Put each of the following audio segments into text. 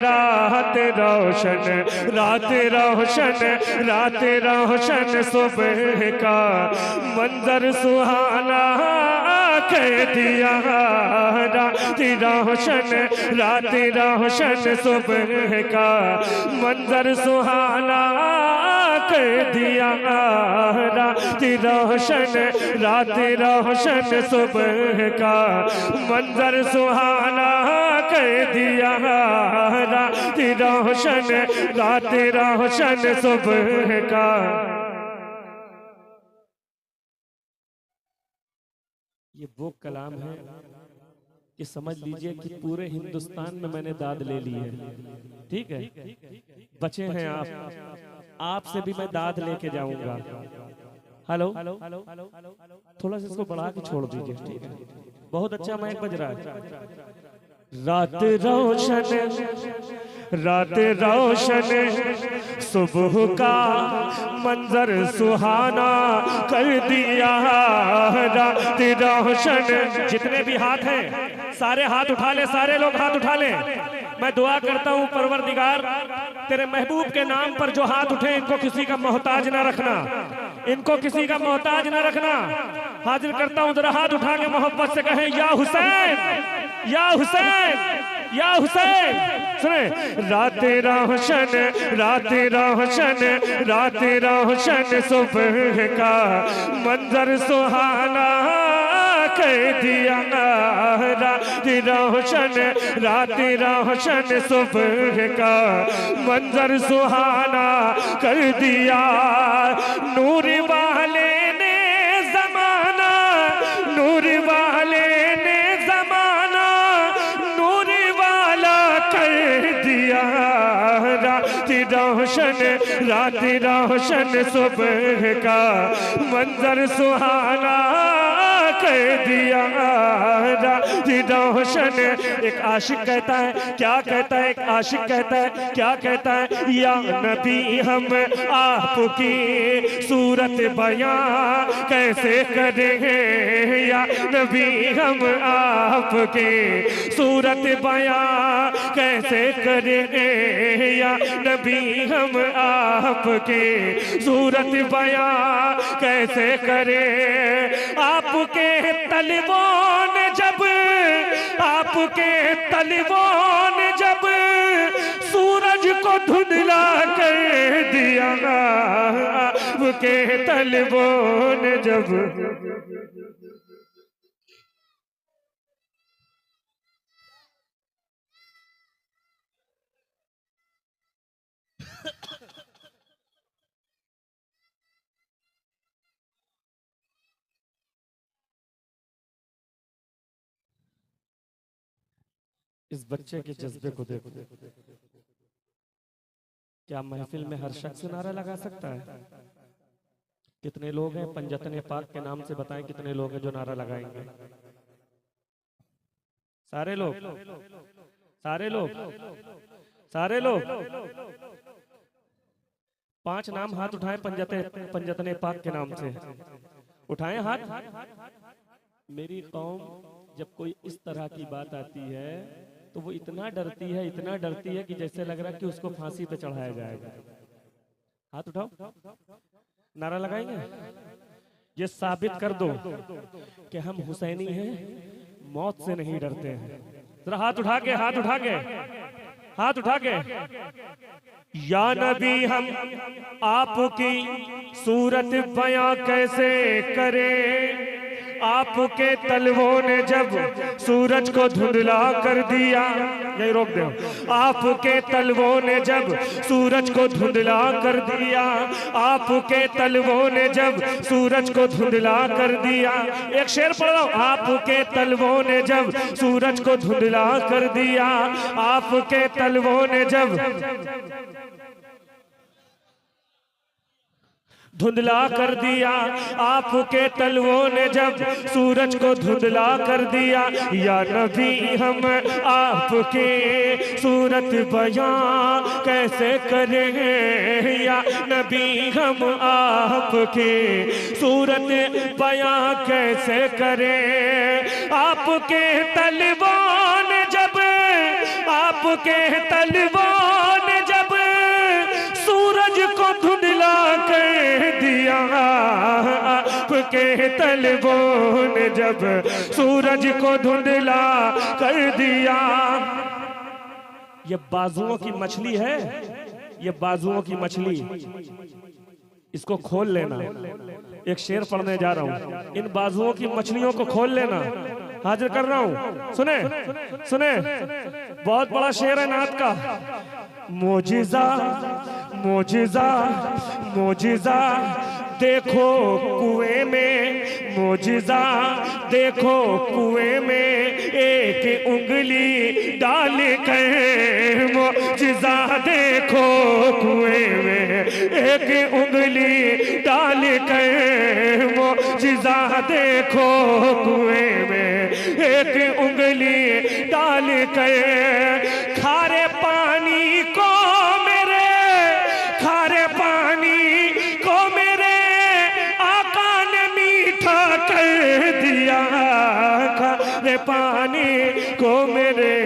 रात रोशन, रात रोशन, रात रोशन, सुबह का मंजर सुहाना कह दिया। रात रोशन, रात रोशन, सुबह का मंजर सुहाना कह दिया। रात रोशन, रात रोशन, सुबह का मंजर सुहाना कह दिया। रात रोशन, रात रोशन, सुबह का। ये वो कलाम है कि समझ लीजिए कि पूरे हिंदुस्तान में मैंने दाद ले ली है। ठीक है, बचे हैं आपसे भी मैं दाद लेके जाऊंगा। हेलो, थोड़ा सा इसको बढ़ा के छोड़ दीजिए। ठीक है, बहुत अच्छा माइक बज रहा है। रात रोशन, रात रोशन, सुबह का मंजर सुहाना कर दिया। रात रोशन, जितने भी हाथ हैं सारे हाथ उठा ले, सारे लोग हाथ उठा ले। मैं दुआ करता हूँ परवरदिगार तेरे महबूब के नाम पर जो हाथ उठे इनको किसी का मोहताज ना रखना, इनको किसी का मोहताज ना रखना। हाजिर करता हूँ, जरा हाथ उठा के मोहब्बत से कहें या हुसैन, या हुसैन, या हुसैन। सुने, रात रोशन, रात रोशन, रात रोशन, सुबह का मंजर सुहाना कह दिया। रात रोशन, रात रोशन, सुबह का मंजर सुहाना कर दिया। नूर वाले ने जमाना, नूर वाले ने जमाना, नूर वाला कर दिया। रात रोशन, रात रोशन, सुबह का मंजर सुहाना कह दिया। रात रोशन। एक आशिक कहता है, क्या कहता है, एक आशिक कहता है, क्या कहता है, या नबी हम आपकी सूरत बयां कैसे करेंगे। या नबी हम आपकी सूरत बयां कैसे करेंगे। या नबी हम आपकी सूरत बयां कैसे करें। आपके तलवों ने जब, आपके तलवों ने जब सूरज को धुंधला कर दिया। आपके तलवों ने जब, इस बच्चे के जज्बे को देखो। क्या महफिल में हर शख्स नारा लगा सकता है? कितने लोग हैं पंजतन पाक के नाम से बताएं, कितने लोग हैं जो नारा लगाएंगे? सारे लोग, सारे लोग, सारे लोग। 5 नाम हाथ उठाए पंजतन पाक के नाम से, उठाएं हाथ। मेरी कौम जब कोई इस तरह की बात आती है तो वो इतना डरती है, इतना डरती है कि जैसे लग रहा है कि उसको फांसी पे चढ़ाया जाएगा। हाथ उठाओ, नारा लगाएंगे। ये साबित कर दो कि हम हुसैनी हैं, मौत से नहीं डरते हैं। जरा हाथ उठा के, हाथ उठा के, हाथ उठा के। या नबी हम आपकी सूरत बयां कैसे करें। आपके तलवों ने जब सूरज को धुंधला कर दिया। नहीं, रोक दो। आपके तलवों ने जब सूरज को धुंधला कर दिया। आपके तलवों ने जब सूरज को धुंधला कर दिया। एक शेर पढ़ रहा हूं। आपके तलवों ने जब सूरज को धुंधला कर दिया। आपके तलवों ने जब धुंधला कर दिया। आपके तलवों ने जब सूरज को धुंधला कर दिया। या नबी हम आपके सूरत बयां कैसे करें। या नबी हम आपके सूरत बयां कैसे करें। आपके तलवों ने जब, आप आपके तलवों ने जब सूरज को धुंधला कर दिया, आपके तलवों ने जब सूरज को धुंधला कर दिया। ये बाजुओं की मछली है, ये बाजुओं की मछली, इसको खोल लेना। एक शेर पढ़ने जा रहा हूं, इन बाजुओं की मछलियों को खोल लेना। हाजिर कर रहा हूं, सुने सुने, बहुत बड़ा शेर है नात का। मोजिजा मोजिजा मोजिजा देखो कुएं में, मोजिजा देखो कुएं में एक उंगली डाल कर, मोजिजा देखो कुएं में एक उंगली डाल कर, मोजिजा देखो कुएं में एक उंगली डाल कर। खारे पानी को मेरे, खारे पानी को मेरे आका ने मीठा कर दिया, खारे पानी को मेरे।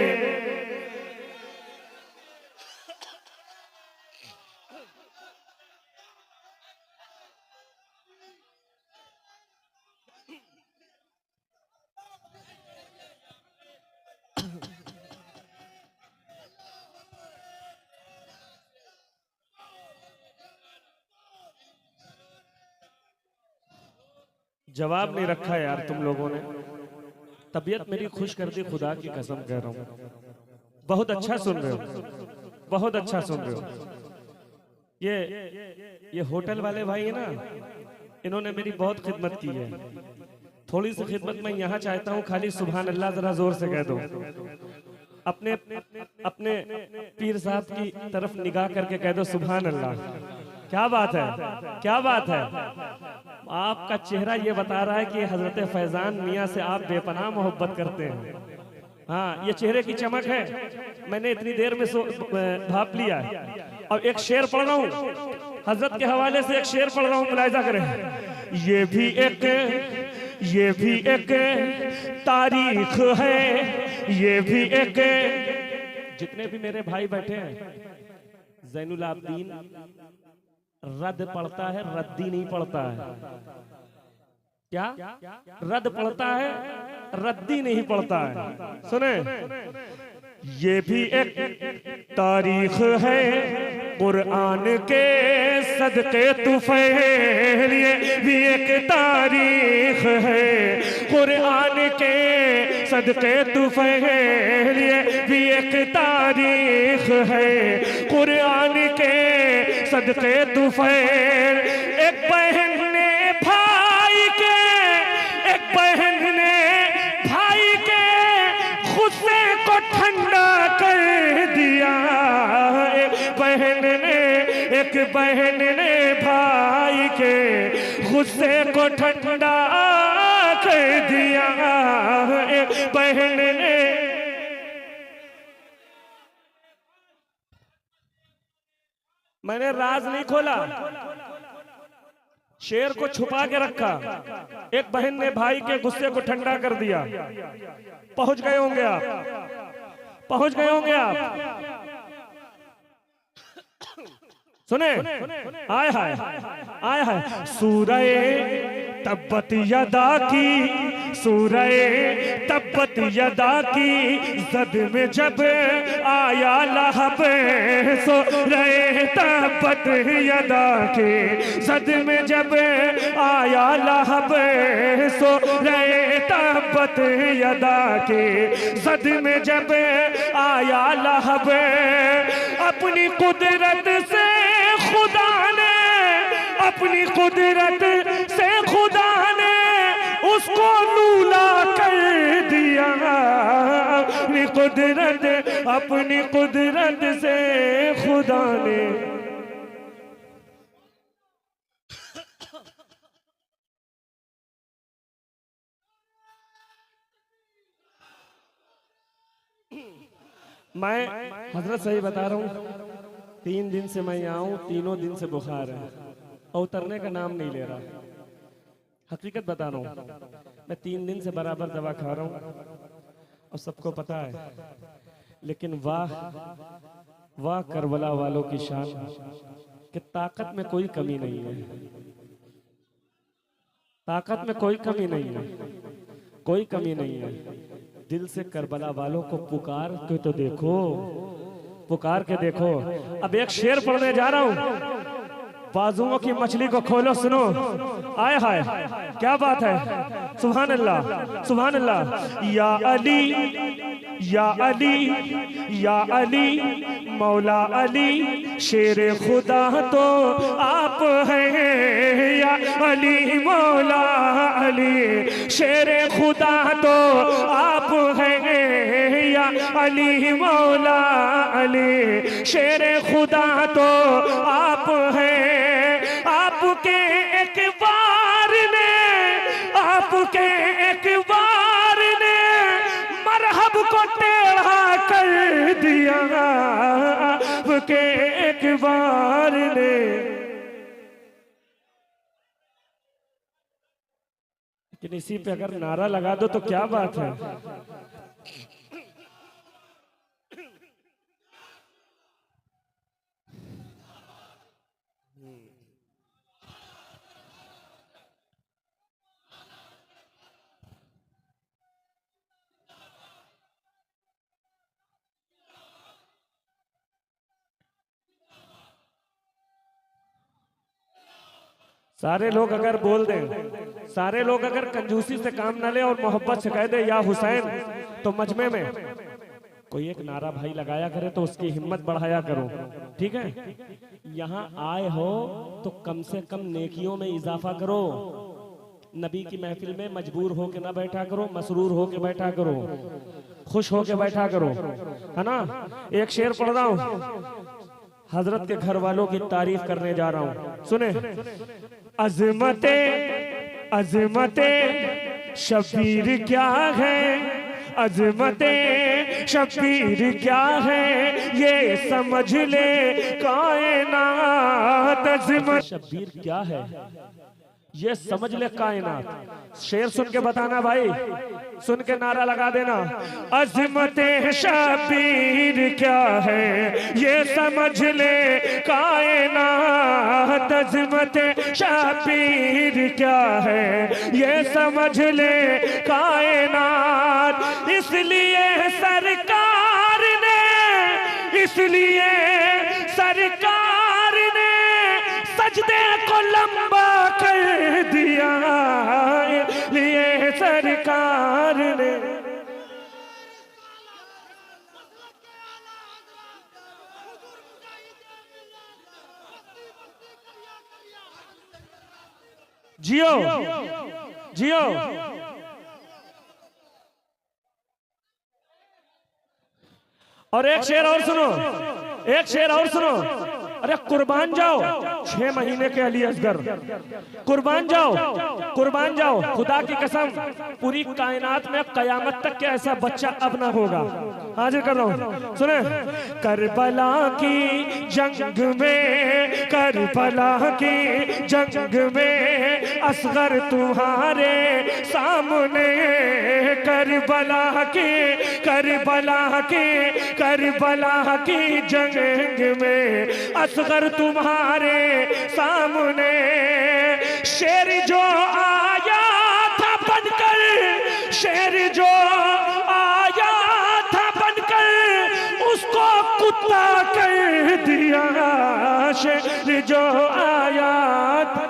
जवाब नहीं रखा यार तुम लोगों ने। तबीयत मेरी खुश कर दी, खुदा की कसम कह रहा हूँ। बहुत अच्छा सुन रहे हो, बहुत अच्छा सुन रहे हो। ये होटल वाले भाई है ना, इन्होंने मेरी बहुत खिदमत की है। थोड़ी सी खिदमत मैं यहाँ चाहता हूँ, खाली सुभान अल्लाह जरा जोर से कह दो। अपने अपने पीर साहब की तरफ निगाह करके कह दो सुभान अल्लाह। क्या बात है, क्या बात है। आपका चेहरा ये बता रहा है कि हजरत फैजान मियाँ से आप बेपनाह मोहब्बत करते हैं। हाँ, ये चेहरे की चमक है। मैंने इतनी देर में भाप लिया है। और एक शेर पढ़ रहा हूँ, हजरत के हवाले से एक शेर पढ़ रहा हूँ, मुलाहिजा करें। ये भी एक तारीख है, ये भी एक। जितने भी मेरे भाई बैठे हैं, ज़ैनुल आबदीन रद्द पढ़ता है, रद्दी नहीं पढ़ता है। क्या रद्द पढ़ता है, रद्दी नहीं पढ़ता है। सुने, ये भी एक तारीख है कुरान के सदके तुफैल, ये भी एक तारीख है कुरान के सदके तुफैल, ये भी एक तारीख है कुरान के सदके तुफैल। एक बहन ने भाई के, एक बहन ने भाई के गुस्से को ठंडा कर दिया। एक बहन ने भाई के गुस्से को ठंडा कर दिया। एक बहन ने। मैंने राज नहीं खोला, शेर को छुपा के रखा। एक बहन ने भाई के गुस्से को ठंडा कर दिया। पहुंच गए होंगे आप, पहुंच गए होंगे आप। सुने, आय हाय आय हाय। सूरह तब्बत यदा की, सूरह तब्बत यदा की जद में जब आया लहब, सूरह तब्बत यदा की जद में जब आया लहब, सूरह तब्बत यदा की जद में जब आया लहब। अपनी कुदरत से खुदा ने, अपनी कुदरत से खुदा ने उसको लूला कर दिया। अपनी कुदरत से खुदा ने। मैं हजरत सही बता रहा हूँ, 3 दिन से मैं यहाँ हूँ, तीनों दिन से बुखार है और उतरने का नाम नहीं ले रहा। हकीकत बता रहा हूँ, मैं 3 दिन से बराबर दवा खा रहा हूँ और सबको पता है। लेकिन वाह वाह करबला वालों की शान कि ताकत में कोई कमी नहीं है, ताकत में कोई कमी नहीं है, कोई कमी नहीं है। दिल से करबला वालों को पुकार के तो देखो, पुकार के देखो। अब एक शेर पढ़ने जा रहा हूं, बाजुओं की मछली को खोलो सुनो। आए हाय क्या बात है, सुभान अल्लाह सुभान अल्लाह। या अली या अली या अली मौला अली शेर खुदा तो आप हैं, या अली मौला अली शेर खुदा तो आप हैं, या अली मौला अली शेर खुदा तो आप हैं। आपके एक बार ने, आपके एक बार ने मरहब को टेढ़ा कर दिया, आपके एक बार ने। लेकिन इसी पे अगर नारा लगा दो तो क्या बात है। सारे लोग अगर बोल दें, सारे लोग अगर कंजूसी से काम ना ले और मोहब्बत से कह दे या हुसैन, तो मजमे में कोई एक नारा भाई लगाया करे तो उसकी हिम्मत बढ़ाया करो, ठीक है। यहाँ आए हो तो कम से कम नेकियों में इजाफा करो। नबी की महफिल में मजबूर हो के ना बैठा करो, मसरूर हो के बैठा करो, खुश हो के बैठा करो, है ना। एक शेर पढ़ रहा हूँ, हजरत के घर वालों की तारीफ करने जा रहा हूँ, सुने। अजमते अजमते शबीर क्या है, अजमते शबीर क्या है, ये समझ ले कायनात। अजमत शबीर क्या है ये समझ ले कायनात। शेर सुन के बताना भाई, सुन के नारा लगा देना। अजमते शबीर क्या है ये समझ ले कायनात, अजमते शबीर क्या है ये समझ ले कायनात। इसलिए सरकार ने, इसलिए सरकार ने सजदे को लंबा कर दिया, लिए सरकार ने। जियो जियो। और एक शेर और सुनो, एक शेर और सुनो। अरे कुर्बान जाओ 6 महीने के अली असगर, कुर्बान जाओ, कुर्बान जाओ। खुदा की कसम पूरी कायनात में कयामत तक के ऐसा बच्चा अब ना होगा। हाजिर कर रहा हूँ, सुने। करबला की जंग में, करबला की जंग में असगर तुम्हारे सामने, करबला की, करबला की, करबला की जंग में असगर तुम्हारे सामने। शेर जो आया था बनकर, शेर जो आया था बनकर, उसको कुत्ता कर दिया। शेर जो आया था,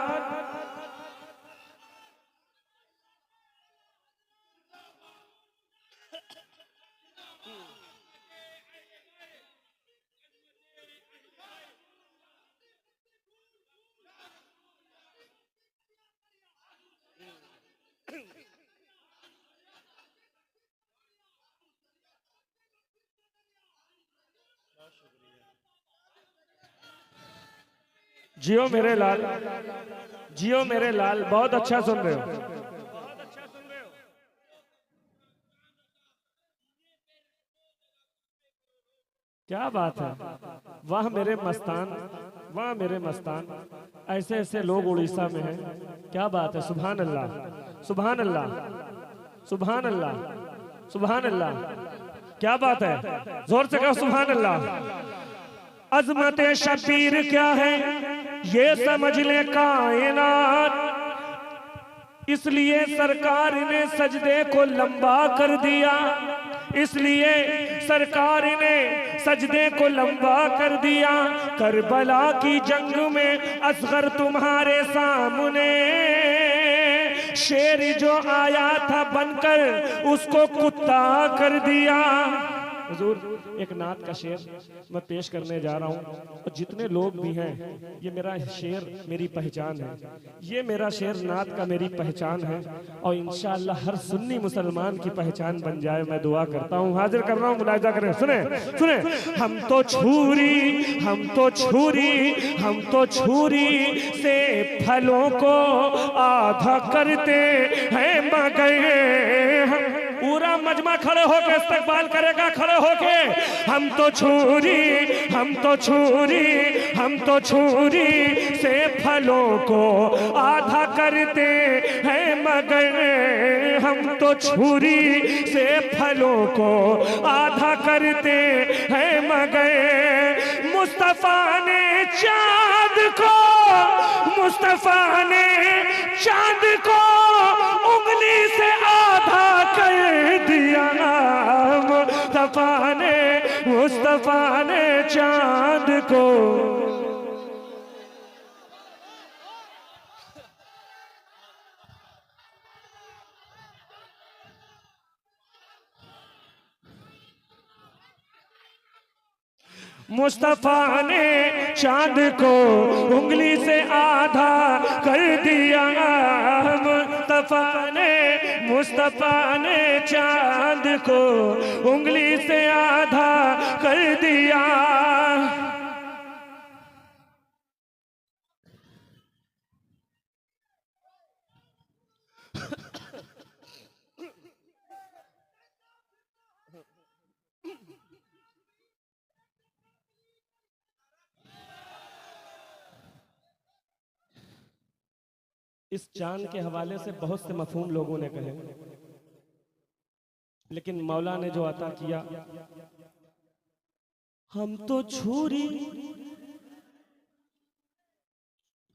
जियो मेरे लाल, जियो मेरे लाल। बहुत अच्छा सुन रहे हो, क्या बात है। वाह मेरे मस्तान, वाह मेरे मस्तान। ऐसे ऐसे लोग उड़ीसा में हैं, क्या बात है। सुभान अल्लाह सुभान अल्लाह सुभान अल्लाह सुभान अल्लाह। क्या बात है, जोर से कहो सुभान अल्लाह। अजमत शबीर क्या है ये समझ ले कायनात, इसलिए सरकार ने सजदे को लंबा कर दिया, इसलिए सरकार ने सजदे को लंबा कर दिया। करबला की जंग में असगर तुम्हारे सामने, शेर जो आया था बनकर उसको कुत्ता कर दिया। हुजूर एक नात का शेर मैं पेश करने जा रहा हूँ, और जितने लोग भी हैं, ये मेरा शेर मेरी पहचान है, ये मेरा शेर नात का मेरी पहचान है, और इंशाअल्लाह हर सुन्नी मुसलमान की पहचान बन जाए, मैं दुआ करता हूँ। हाजिर कर रहा हूँ, मुलाहिजा करें, सुने सुने। हम तो छुरी, हम तो छुरी, हम तो छुरी से फलों को आधा करते हैं, मगर पूरा मजमा खड़े होकर इस्तकबाल करेगा, खड़े होके। हम तो छुरी, हम तो छुरी, हम तो छुरी से फलों को आधा करते हैं, मगर हम तो छुरी से फलों को आधा करते हैं, मगर मुस्तफा ने चांद को, मुस्तफा ने चांद को उंगली से आधा कर दिया। मुस्तफा ने, मुस्तफा ने चांद को, मुस्तफा ने चांद को उंगली से आधा कर दिया। मुस्तफा ने, मुस्तफा ने चांद को उंगली से आधा कर दिया। इस चांद के हवाले से बहुत से मफहूम लोगों ने कहे, लेकिन मौला ने जो अता किया, हम तो छुरी,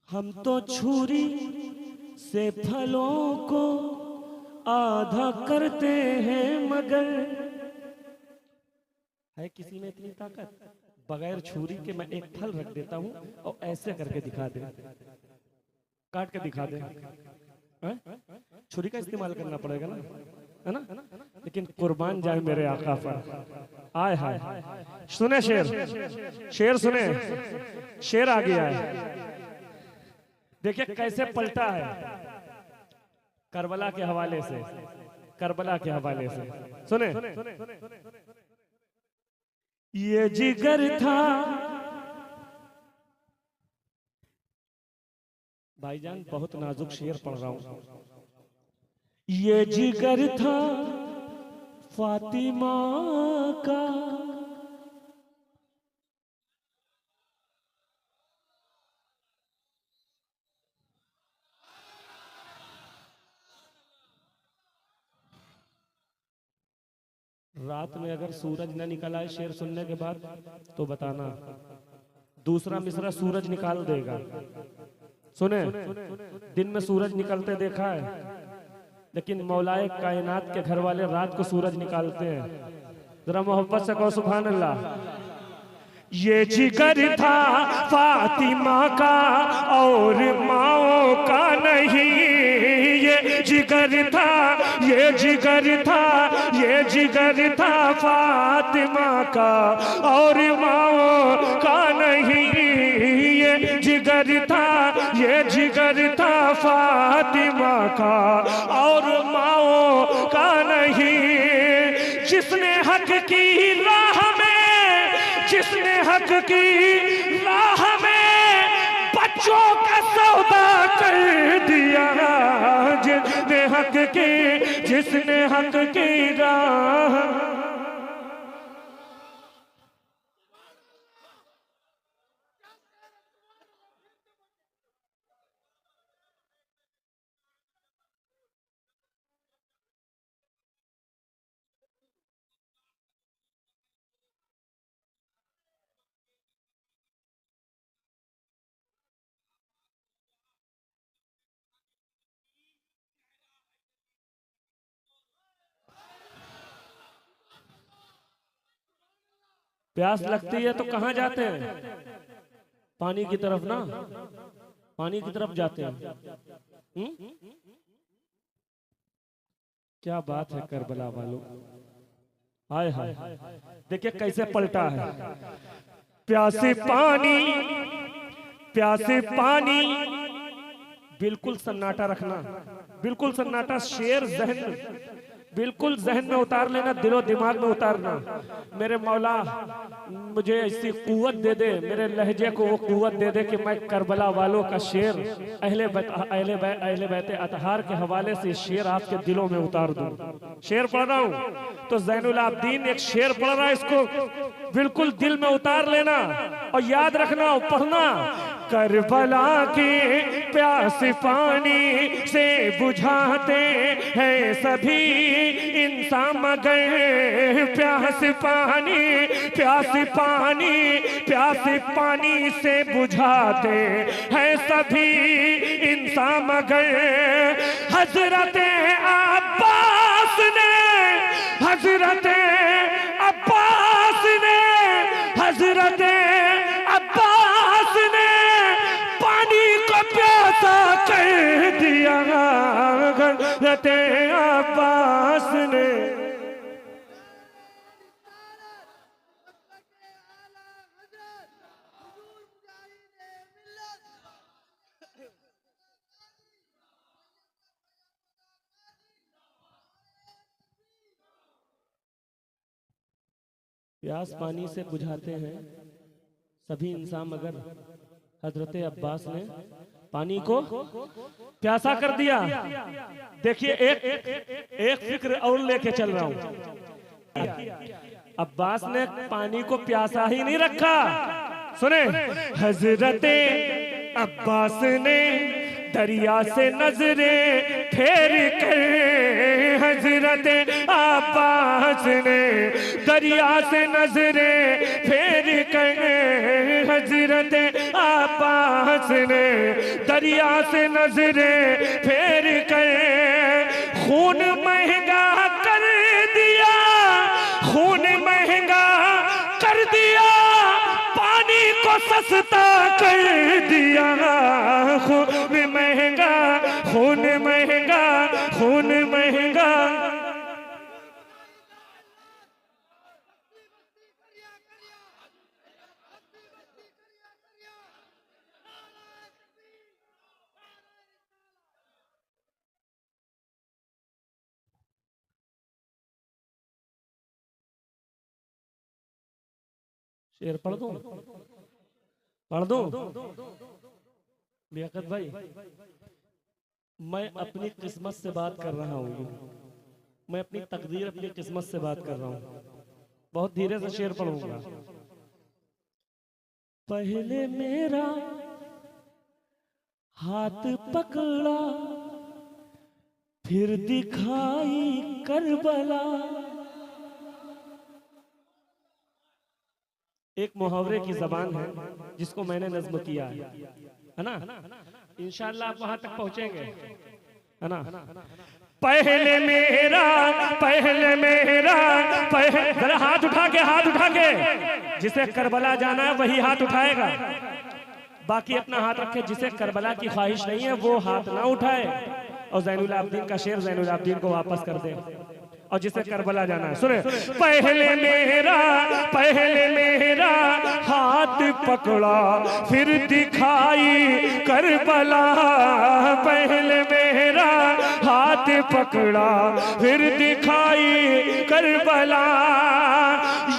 हम तो छुरी से फलों को आधा करते हैं, मगर है किसी में इतनी ताकत बगैर छुरी के मैं एक फल रख देता हूं और ऐसे करके दिखा दे, काट के दिखा दे। छुरी का इस्तेमाल करना पड़ेगा ना, है ना? लेकिन कुर्बान जाए मेरे आका पर। आय हाय, सुने शेर, शेर सुने, शेर आ गया है, देखिए कैसे पलटा है करबला के हवाले से, करबला के हवाले से सुने। ये जिगर था, भाईजान बहुत नाजुक शेर पढ़ रहा हूं। ये जिगर था फातिमा का, रात में अगर सूरज न निकल आए शेर सुनने के बाद तो बताना, दूसरा मिसरा सूरज निकाल देगा। सुने, दिन में सूरज निकलते देखा है, लेकिन मौलाए कायनात के घर वाले रात को सूरज निकालते हैं। जरा मोहब्बत से कहो सुभान अल्लाह। ये जिगर था फातिमा का और माओ का नहीं, ये जिगर था, ये जिगर था, ये जिगर था फातिमा का और माओ का नहीं, ये जिगर था, ये जिगर था फातिमा का और माओ का नहीं। जिसने हक की राह में, जिसने हक की राह में बच्चों का सौदा कर दिया, जिसने हक की, जिसने हक की राह प्यास लगती है तो कहाँ जाते हैं? पानी की तरफ ना, पानी की तरफ जाते हैं। क्या बात है करबला वालों, हाय हाय, देखिए कैसे पलटा है। प्यासे पानी, प्यासे पानी, बिल्कुल सन्नाटा रखना, बिल्कुल सन्नाटा। शेर जहन, बिल्कुल जहन में उतार लेना, दिलो दिमाग में उतारना। मेरे मौला मुझे ऐसी कुव्वत दे दे, मेरे लहजे को वो कुव्वत दे दे कि मैं करबला वालों का शेर अहले बैत अतहार के हवाले से शेर आपके दिलों में उतार दूं। शेर पढ़ रहा हूं तो ज़ैनुल आबिदीन एक शेर पढ़ रहा है, इसको बिल्कुल दिल में उतार लेना और याद रखना और पढ़ना। करबला की प्यास पानी से बुझाते हैं सभी इंसान, मगर प्यास पानी, प्यास पानी, प्यास पानी से बुझाते हैं सभी इंसान, मगर हजरत अब्बास ने, हजरत अब्बास ने, हजरत अब्बास ने पानी को प्यासा कर दिया, हजरत अब्बास ने। प्यास पानी से बुझाते हैं सभी इंसान, मगर हजरत अब्बास ने पानी को प्यासा कर दिया। देखिए एक फिक्र और लेके चल रहा हूं। अब्बास ने पानी को प्यासा ही नहीं रखा, सुने, हजरत अब्बास ने दरिया से नजरें फेर कर, हजरत अब्बास ने दरिया से नजरें फेर कर, हजरत अब्बास ने दरिया से नजरें फेर कर खून महंगा कर दिया, खून महंगा कर दिया, पानी को सस्ता कर दिया, खून महंगा, खून महंगा, खून महंगा। शेर पढ़ दूं, पढ़ दूं लियाकत भाई? मैं अपनी किस्मत से बात कर रहा हूँ, मैं अपनी तकदीर, अपनी किस्मत से बात कर रहा हूँ। बहुत धीरे से शेर पढ़ूंगा। पहले मेरा हाथ पकड़ा, फिर दिखाई करबला। एक मुहावरे की जबान है जिसको मैंने नज्म किया है ना? इंशाअल्लाह आप वहां तक पहुंचेंगे, है ना? पहले मेरा, पहले मेरा, पहले हाथ उठा के, हाथ उठा के, जिसे करबला जाना है वही हाथ उठाएगा। बाकी अपना हाथ रखे, जिसे करबला की ख्वाहिश नहीं है वो हाथ ना उठाए और ज़ैनुल आबिदीन का शेर ज़ैनुल आबिदीन को वापस कर दे। और जिसे करबला जाना है सुने, पहले मेरा, पहले मेरा हाथ पकड़ा, फिर दिखाई करबला। पहले मेरा हाथ पकड़ा, फिर दिखाई करबला।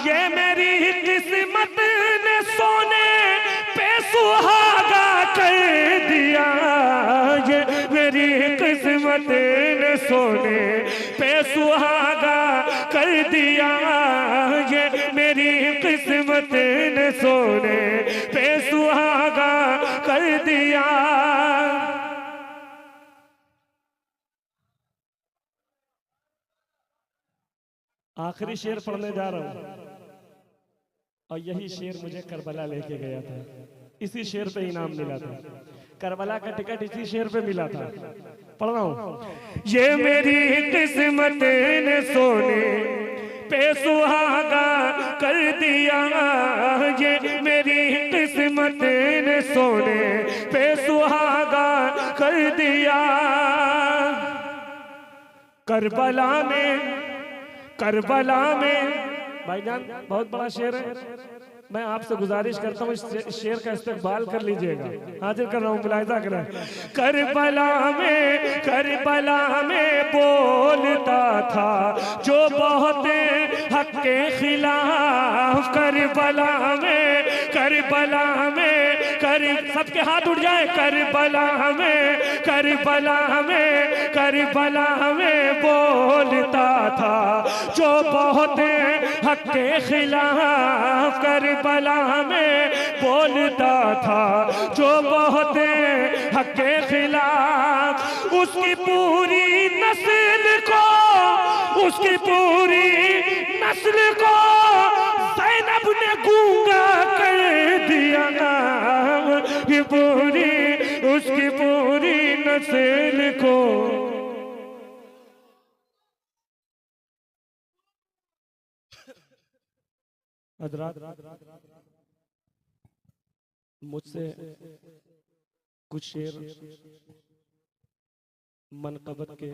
ये मेरी किस्मत ने सोने पे सुहागा कर दिया, ये मेरी किस्मत ने सोने पे सुहागा कर दिया, ये मेरी किस्मत ने सोने पे सुहागा कर दिया। आखिरी शेर पढ़ने जा रहा हूं और यही शेर मुझे करबला लेके गया था, इसी शेर पे इनाम मिला था, करबला का टिकट इसी शेर पे मिला था। पढ़ रहा हूं, ये मेरी किस्मत ने सोने पे सुहागा कर दिया, ये मेरी किस्मत ने सोने पे सुहागा कर दिया। करबला में भाईजान बहुत बड़ा शेर है, मैं आपसे गुजारिश करता हूँ इस शेर का इस्तेमाल कर लीजिएगा। हाजिर कर रहा हूँ, मुलाहिजा करें। करबला में बोलता था जो बहुत हक के खिलाफ, करबला में सबके हाथ उठ जाए। करबला में बोलता था जो बहुत हक के खिलाफ, करबला में बोलता था जो बहुत हक के खिलाफ। उसकी पूरी नस्ल को ज़ैनब ने गूंगा कर दिया। उसकी पूरी नस्ल को मुझसे कुछ शेर मनक़बत के